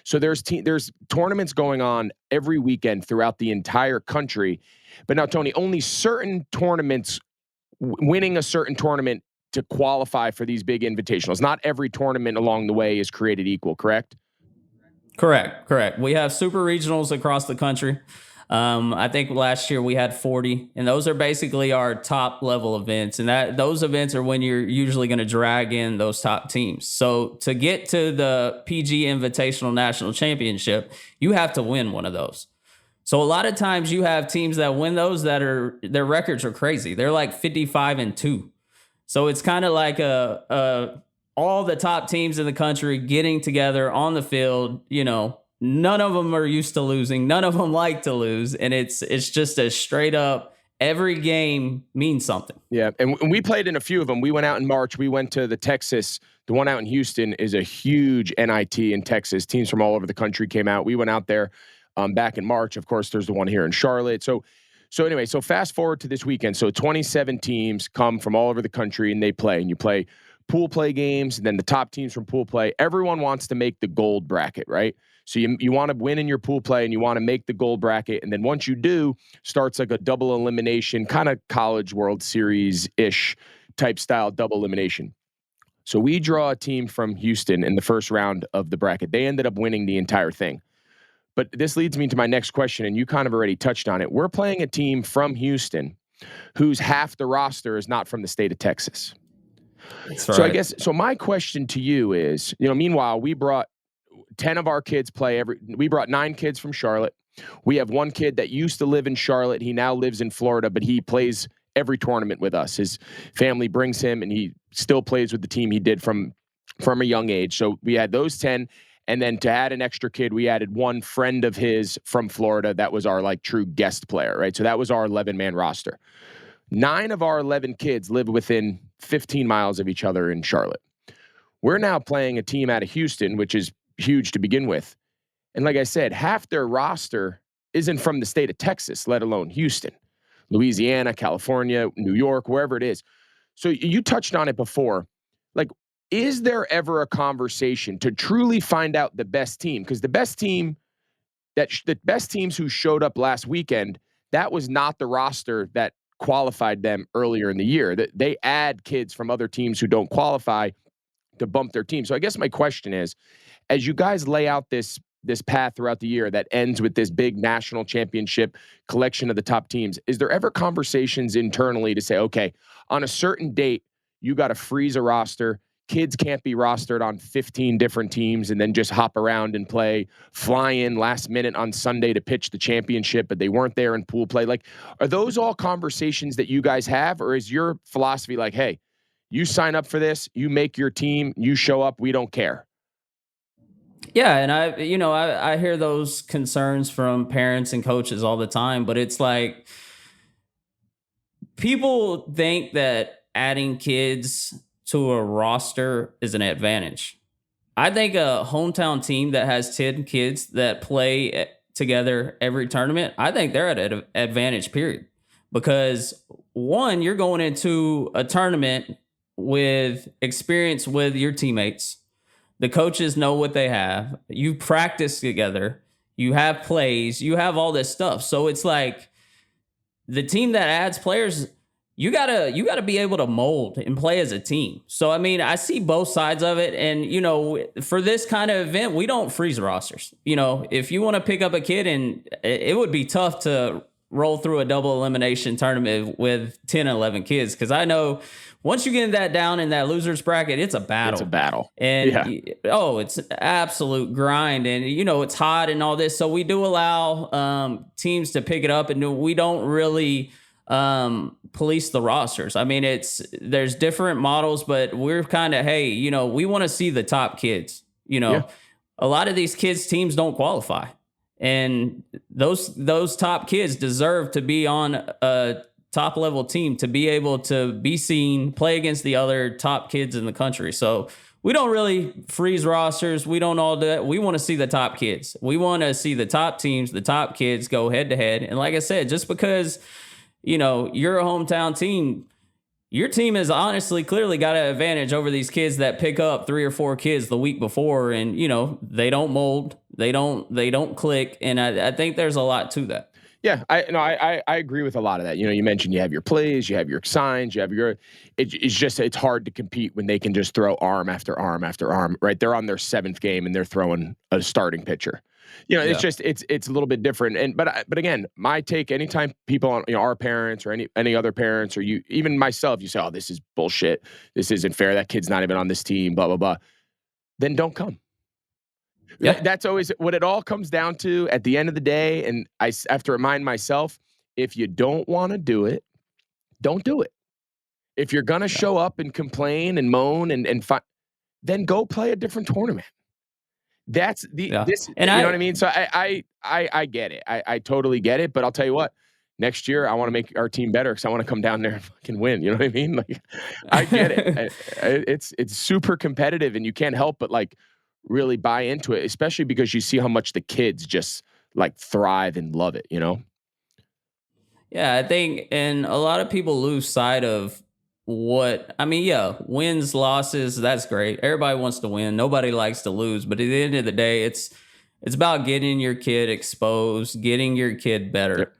So there's tournaments going on every weekend throughout the entire country. But now, Tony, only certain tournaments, winning a certain tournament to qualify for these big invitationals. Not every tournament along the way is created equal, correct? Correct. We have super regionals across the country. I think last year we had 40, and those are basically our top level events. And those events are when you're usually going to drag in those top teams. So to get to the PG Invitational National Championship, you have to win one of those. So a lot of times you have teams that win those their records are crazy. They're like 55-2. So it's kind of like all the top teams in the country getting together on the field. None of them are used to losing. None of them like to lose. And it's just a straight up, every game means something. Yeah. And we played in a few of them. We went out in March. We went to the Texas. The one out in Houston is a huge NIT in Texas. Teams from all over the country came out. We went out there back in March. Of course, there's the one here in Charlotte. So anyway, fast forward to this weekend. So 27 teams come from all over the country and they play. And you play pool play games, and then the top teams from pool play. Everyone wants to make the gold bracket, right? So you want to win in your pool play and you want to make the gold bracket. And then once you do, starts like a double elimination, kind of College World Series-ish type style double elimination. So we draw a team from Houston in the first round of the bracket. They ended up winning the entire thing. But this leads me to my next question, and you kind of already touched on it. We're playing a team from Houston whose half the roster is not from the state of Texas. That's right. So I guess, my question to you is, meanwhile, we brought 10 of our kids we brought 9 kids from Charlotte. We have one kid that used to live in Charlotte. He now lives in Florida, but he plays every tournament with us. His family brings him, and he still plays with the team he did from a young age. So we had those 10. And then to add an extra kid, we added one friend of his from Florida. That was our true guest player, right? So that was our 11-man roster. 9 of our 11 kids live within 15 miles of each other in Charlotte. We're now playing a team out of Houston, which is huge to begin with. And like I said, half their roster isn't from the state of Texas, let alone Houston, Louisiana, California, New York, wherever it is. So you touched on it before. Is there ever a conversation to truly find out the best team? Because the best teams who showed up last weekend, that was not the roster that qualified them earlier in the year. That they add kids from other teams who don't qualify to bump their team. So I guess my question is, as you guys lay out this path throughout the year that ends with this big national championship collection of the top teams, is there ever conversations internally to say, okay, on a certain date, you got to freeze a roster? Kids can't be rostered on 15 different teams and then just hop around and play, fly in last minute on Sunday to pitch the championship, but they weren't there in pool play. Are those all conversations that you guys have, or is your philosophy hey, you sign up for this, you make your team, you show up, we don't care? Yeah, and I hear those concerns from parents and coaches all the time, but it's people think that adding kids to a roster is an advantage. I think a hometown team that has 10 kids that play together every tournament, I think they're at an advantage, period. Because one, you're going into a tournament with experience with your teammates. The coaches know what they have. You practice together. You have plays. You have all this stuff. So it's the team that adds players, you gotta be able to mold and play as a team. So, I see both sides of it. And, for this kind of event, we don't freeze rosters. If you want to pick up a kid, and it would be tough to roll through a double elimination tournament with 10, 11 kids. Because I know once you get that down in that loser's bracket, it's a battle. It's a battle. And, it's an absolute grind. And, it's hot and all this. So we do allow teams to pick it up, and we don't really police the rosters. There's different models, but we're kind of, hey, we want to see the top kids. A lot of these kids' teams don't qualify, and those top kids deserve to be on a top level team to be able to be seen, play against the other top kids in the country. So we don't really freeze rosters. We don't all do that. We want to see the top kids. We want to see the top teams, the top kids go head to head. And like I said, just because you're a hometown team, your team has honestly clearly got an advantage over these kids that pick up 3 or 4 kids the week before, and, they don't mold. They don't click, and I think there's a lot to that. Yeah, I agree with a lot of that. You mentioned you have your plays, you have your signs, you have it's just it's hard to compete when they can just throw arm after arm after arm, right? They're on their seventh game and they're throwing a starting pitcher. It's Yeah. just it's a little bit different. And but again, my take anytime people on our parents or any other parents or you even myself, you say, oh, this is bullshit. This isn't fair. That kid's not even on this team, blah, blah, blah. Then don't come. Yeah. That's always what it all comes down to at the end of the day. And have to remind myself if you don't want to do it, don't do it. If you're going to Yeah. show up and complain and moan then go play a different tournament. That's Yeah. this, And you know I what I mean? So I get it. I totally get it. But I'll tell you what, next year I want to make our team better because I want to come down there and fucking win. You know what I mean? Like I get it. It's super competitive and you can't help but like really buy into it, especially because you see how much the kids just like thrive and love it, you know? Yeah, I think, and a lot of people lose sight of what I mean. Yeah, wins, losses, that's great. Everybody wants to win. Nobody likes to lose. But at the end of the day, it's about getting your kid exposed, getting your kid Yep. better.